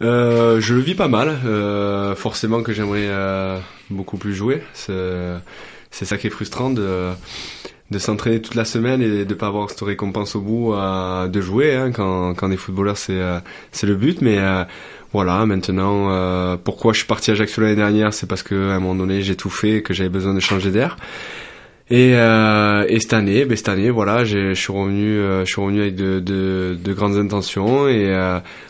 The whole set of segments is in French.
Je le vis pas mal. Forcément que j'aimerais beaucoup plus jouer. C'est ça qui est frustrant de s'entraîner toute la semaine et de pas avoir cette récompense au bout de jouer. Hein, quand on est footballeur, c'est le but. Mais voilà, maintenant, pourquoi je suis parti à Ajaccio l'année dernière, c'est parce que à un moment donné, j'ai tout fait, que j'avais besoin de changer d'air. Et cette année, voilà, je suis revenu avec de grandes intentions et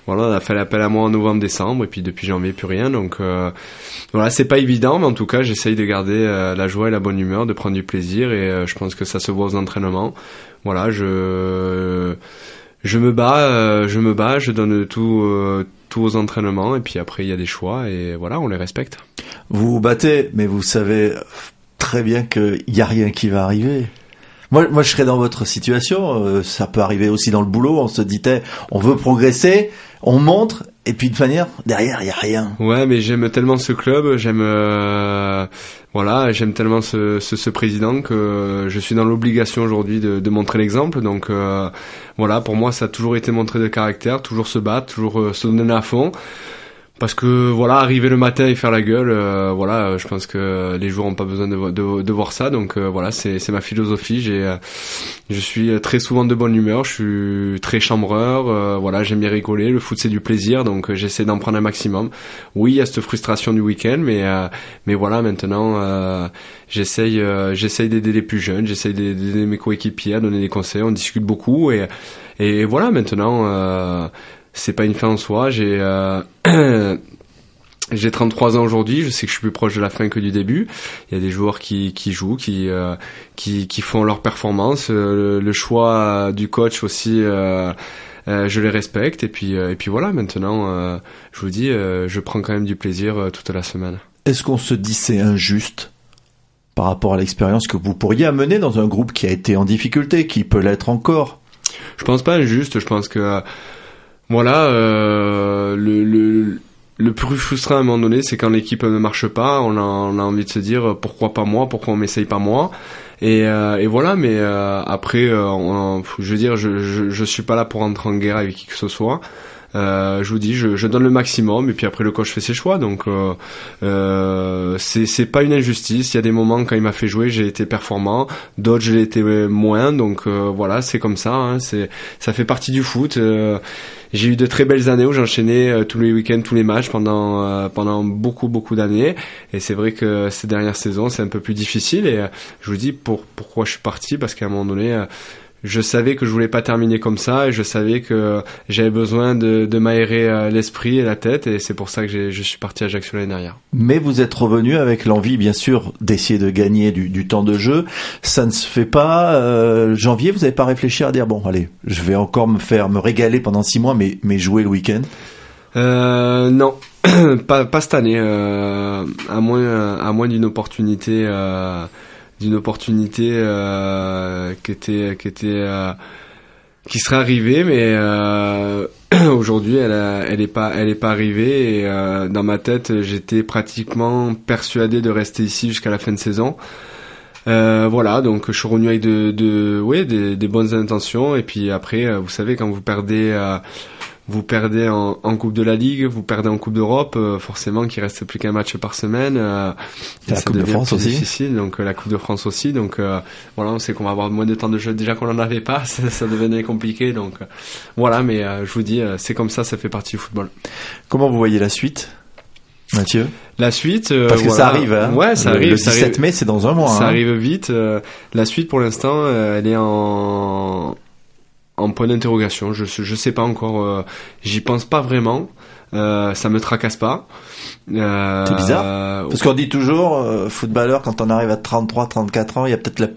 voilà, on a fait l'appel à moi en novembre-décembre et puis depuis janvier plus rien. Donc voilà, c'est pas évident, mais en tout cas, j'essaye de garder la joie et la bonne humeur, de prendre du plaisir et je pense que ça se voit aux entraînements. Voilà, je me bats, je donne tout aux entraînements et puis après il y a des choix et voilà, on les respecte. Vous vous battez, mais vous savez très bien qu'il y a rien qui va arriver. Moi, je serais dans votre situation. Ça peut arriver aussi dans le boulot. On se dit, on veut progresser, on montre, et puis de manière derrière, il y a rien. Ouais, mais j'aime tellement ce club, j'aime tellement ce président que je suis dans l'obligation aujourd'hui de montrer l'exemple. Donc voilà, pour moi, ça a toujours été montrer de caractère, toujours se battre, toujours se donner à fond. Parce que voilà, arriver le matin et faire la gueule, je pense que les joueurs ont pas besoin de voir ça. Donc voilà, c'est ma philosophie. Je suis très souvent de bonne humeur, je suis très chambreur. Voilà, j'aime bien rigoler. Le foot c'est du plaisir, donc j'essaie d'en prendre un maximum. Oui, il y a cette frustration du week-end, mais voilà, maintenant j'essaye d'aider les plus jeunes, j'essaye d'aider mes coéquipiers à donner des conseils. On discute beaucoup et voilà, maintenant. C'est pas une fin en soi, j'ai 33 ans aujourd'hui, je sais que je suis plus proche de la fin que du début. Il y a des joueurs qui jouent, qui font leur performance, le choix du coach aussi je les respecte et puis voilà, maintenant je vous dis je prends quand même du plaisir toute la semaine. Est-ce qu'on se dit c'est injuste par rapport à l'expérience que vous pourriez amener dans un groupe qui a été en difficulté, qui peut l'être encore? Je pense pas injuste, je pense que voilà, le plus frustrant à un moment donné, c'est quand l'équipe ne marche pas, on a envie de se dire pourquoi pas moi, pourquoi on m'essaye pas moi, et voilà. Mais après, je veux dire, je suis pas là pour entrer en guerre avec qui que ce soit. Je vous dis, je donne le maximum et puis après le coach fait ses choix. Donc c'est pas une injustice. Il y a des moments quand il m'a fait jouer, j'ai été performant, d'autres je l'ai été moins. Donc voilà, c'est comme ça. Hein, ça fait partie du foot. J'ai eu de très belles années où j'enchaînais tous les week-ends, tous les matchs pendant beaucoup d'années. Et c'est vrai que ces dernières saisons, c'est un peu plus difficile. Et je vous dis pourquoi je suis parti, parce qu'à un moment donné, je savais que je voulais pas terminer comme ça et je savais que j'avais besoin de m'aérer l'esprit et la tête, et c'est pour ça que je suis parti à Ajaccio l'année dernière. Mais vous êtes revenu avec l'envie, bien sûr, d'essayer de gagner du temps de jeu. Ça ne se fait pas. Janvier, vous n'avez pas réfléchi à dire bon, allez, je vais encore me régaler pendant 6 mois, mais jouer le week-end? Non, pas cette année. À moins d'une opportunité. Qui serait arrivée, mais aujourd'hui elle est pas arrivée, et dans ma tête j'étais pratiquement persuadé de rester ici jusqu'à la fin de saison. Voilà, donc je suis revenu avec des bonnes intentions, et puis après vous savez, quand vous perdez en Coupe de la Ligue, vous perdez en Coupe d'Europe, forcément qu'il reste plus qu'un match par semaine. La Coupe de France aussi. Difficile, donc la Coupe de France aussi. Donc voilà, on sait qu'on va avoir moins de temps de jeu. Déjà qu'on n'en avait pas, ça devenait compliqué. Donc voilà, mais je vous dis, c'est comme ça fait partie du football. Comment vous voyez la suite, Mathieu? La suite, parce que ça arrive, hein. Ouais, ça arrive. Le 17 mai, c'est dans un mois. Ça arrive vite. La suite, pour l'instant, elle est en point d'interrogation. Je sais pas encore, j'y pense pas vraiment, ça me tracasse pas. C'est bizarre, parce qu'on dit toujours, footballeur, quand on arrive à 33, 34 ans, il y a peut-être la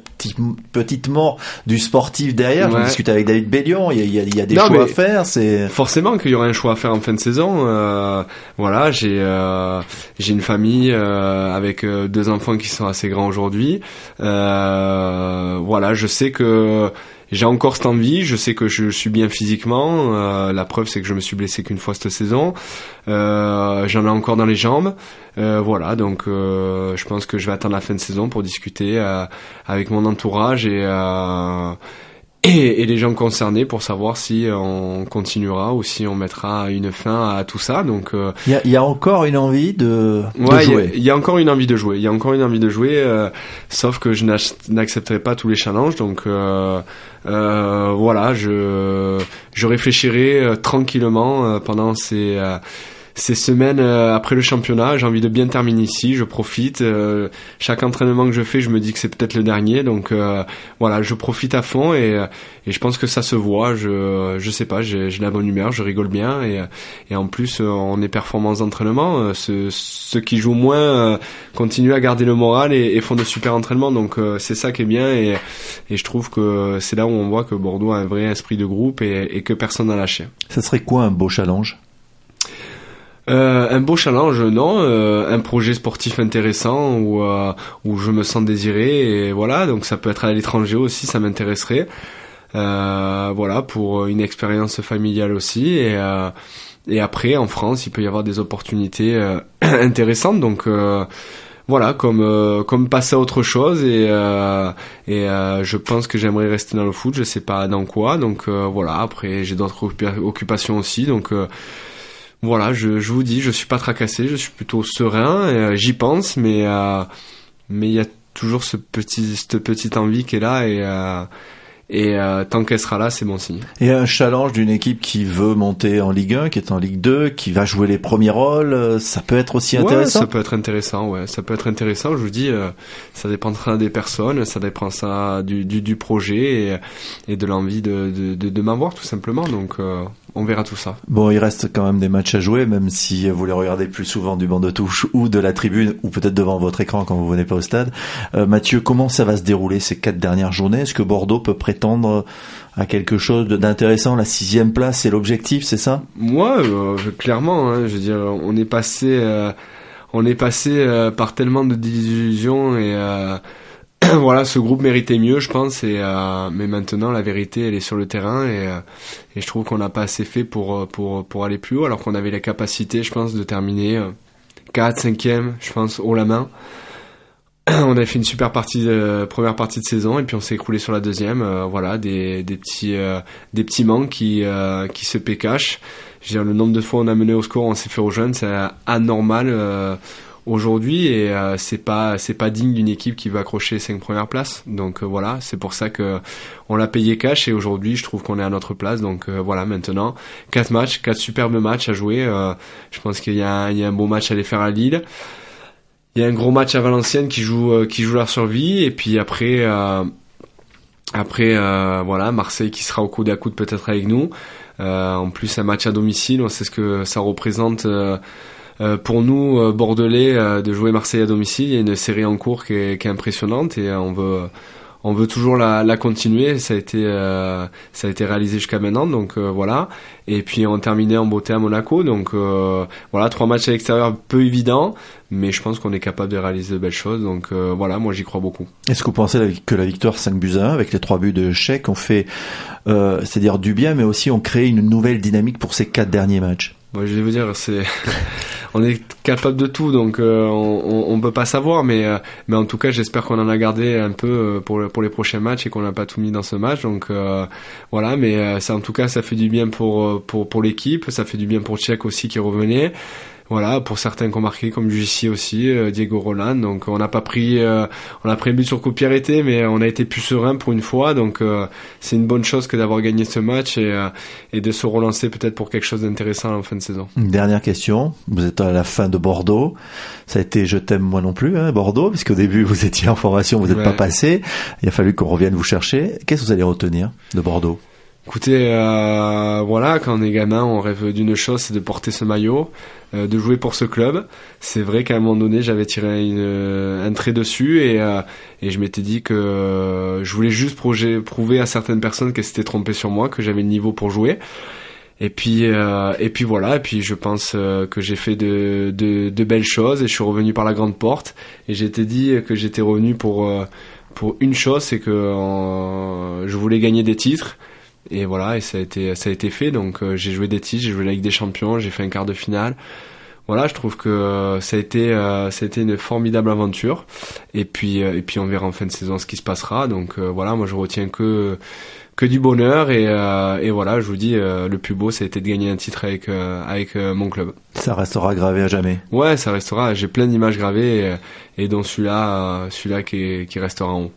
petite mort du sportif derrière. J'en discute avec David Bellion, il y a des choix à faire. C'est forcément qu'il y aura un choix à faire en fin de saison. Voilà, j'ai une famille avec 2 enfants qui sont assez grands aujourd'hui. Voilà, je sais que j'ai encore cette envie, je sais que je suis bien physiquement, la preuve c'est que je me suis blessé qu'une fois cette saison, j'en ai encore dans les jambes, voilà, donc je pense que je vais attendre la fin de saison pour discuter avec mon entourage et les gens concernés pour savoir si on continuera ou si on mettra une fin à tout ça. Donc il y a encore une envie de jouer. Il y a encore une envie de jouer. Il y a encore une envie de jouer, sauf que je n'accepterai pas tous les challenges. Donc voilà, je réfléchirai tranquillement pendant ces semaines après le championnat. J'ai envie de bien terminer ici, je profite. Chaque entraînement que je fais, je me dis que c'est peut-être le dernier, donc voilà, je profite à fond et je pense que ça se voit. Je sais pas, j'ai la bonne humeur, je rigole bien et en plus on est performants aux entraînements. Ceux qui jouent moins continuent à garder le moral et font de super entraînements, donc c'est ça qui est bien et je trouve que c'est là où on voit que Bordeaux a un vrai esprit de groupe et que personne n'a lâché. Ça serait quoi un beau challenge? Un beau challenge, non, un projet sportif intéressant où je me sens désiré et voilà, donc ça peut être à l'étranger aussi, ça m'intéresserait. Voilà, pour une expérience familiale aussi et après en France, il peut y avoir des opportunités intéressantes, donc voilà, comme passer à autre chose et je pense que j'aimerais rester dans le foot, je sais pas dans quoi, donc voilà, après j'ai d'autres occupations aussi, donc voilà, je vous dis, je suis pas tracassé, je suis plutôt serein, j'y pense, mais il y a toujours cette petite envie qui est là et tant qu'elle sera là, c'est bon signe. Et un challenge d'une équipe qui veut monter en Ligue 1, qui est en Ligue 2, qui va jouer les premiers rôles, ça peut être aussi intéressant. Ça peut être intéressant, ça peut être intéressant. Je vous dis, ça dépendra des personnes, ça dépendra du projet et de l'envie de m'avoir tout simplement. Donc on verra tout ça. Bon, il reste quand même des matchs à jouer, même si vous les regardez plus souvent du banc de touche ou de la tribune, ou peut-être devant votre écran quand vous venez pas au stade. Mathieu, comment ça va se dérouler ces 4 dernières journées? Est-ce que Bordeaux peut prétendre à quelque chose d'intéressant? La 6e place, c'est l'objectif, c'est ça? Moi, clairement, je veux dire, on est passé par tellement de désillusions et voilà, ce groupe méritait mieux, je pense, mais maintenant la vérité elle est sur le terrain et je trouve qu'on n'a pas assez fait pour aller plus haut, alors qu'on avait la capacité, je pense, de terminer 4, 5e, je pense, haut la main. On avait fait une super première partie de saison et puis on s'est écroulé sur la deuxième. Voilà, des petits manques qui se pécachent. Je veux dire, le nombre de fois on a mené au score, on s'est fait rejoindre, c'est anormal aujourd'hui et c'est pas digne d'une équipe qui veut accrocher 5 premières places. Donc voilà, c'est pour ça que on l'a payé cash et aujourd'hui je trouve qu'on est à notre place. Donc voilà, maintenant 4 superbes matchs à jouer. Je pense qu'il y a un beau match à aller faire à Lille. Il y a un gros match à Valenciennes qui joue leur survie et puis après voilà, Marseille qui sera au coude à coude peut-être avec nous. En plus un match à domicile, on sait ce que ça représente pour nous Bordelais de jouer Marseille à domicile. Il y a une série en cours qui est impressionnante et on veut toujours la continuer. Ça a été réalisé jusqu'à maintenant, donc voilà. Et puis on terminait en beauté à Monaco, donc voilà, 3 matchs à l'extérieur peu évidents, mais je pense qu'on est capable de réaliser de belles choses. Donc voilà, moi j'y crois beaucoup. Est-ce que vous pensez que la victoire 5-1 avec les 3 buts de Cheikh ont fait, c'est-à-dire du bien, mais aussi ont créé une nouvelle dynamique pour ces 4 derniers matchs? Moi, je vais vous dire, on est capable de tout, donc on peut pas savoir, mais en tout cas, j'espère qu'on en a gardé un peu pour les prochains matchs et qu'on n'a pas tout mis dans ce match. Donc voilà, mais ça, en tout cas, ça fait du bien pour l'équipe, ça fait du bien pour Cheikh aussi qui revenait. Voilà, pour certains qui ont marqué, comme Jussi aussi, Diego Roland. Donc on a pris un but sur coup de pied arrêté, mais on a été plus serein pour une fois. Donc c'est une bonne chose que d'avoir gagné ce match et de se relancer peut-être pour quelque chose d'intéressant en fin de saison. Une dernière question. Vous êtes à la fin de Bordeaux. Ça a été je t'aime moi non plus, Bordeaux, puisqu'au début vous étiez en formation, vous n'êtes pas passé. Il a fallu qu'on revienne vous chercher. Qu'est-ce que vous allez retenir de Bordeaux? Écoutez, voilà, quand on est gamin, on rêve d'une chose, c'est de porter ce maillot, de jouer pour ce club. C'est vrai qu'à un moment donné, j'avais tiré un trait dessus et je m'étais dit que je voulais juste prouver à certaines personnes qu'elles s'étaient trompées sur moi, que j'avais le niveau pour jouer. Et puis voilà, et puis je pense que j'ai fait de belles choses et je suis revenu par la grande porte et j'étais dit que j'étais revenu pour une chose, c'est que je voulais gagner des titres. Et voilà, et ça a été fait. Donc j'ai joué des titres, j'ai joué la Ligue des Champions, j'ai fait un quart de finale. Voilà, je trouve que ça a été une formidable aventure. Et puis on verra en fin de saison ce qui se passera. Donc voilà, moi je retiens que que du bonheur et voilà, je vous dis, le plus beau, ça a été de gagner un titre avec mon club. Ça restera gravé à jamais. Ouais, ça restera. J'ai plein d'images gravées et dont celui-là qui restera en haut.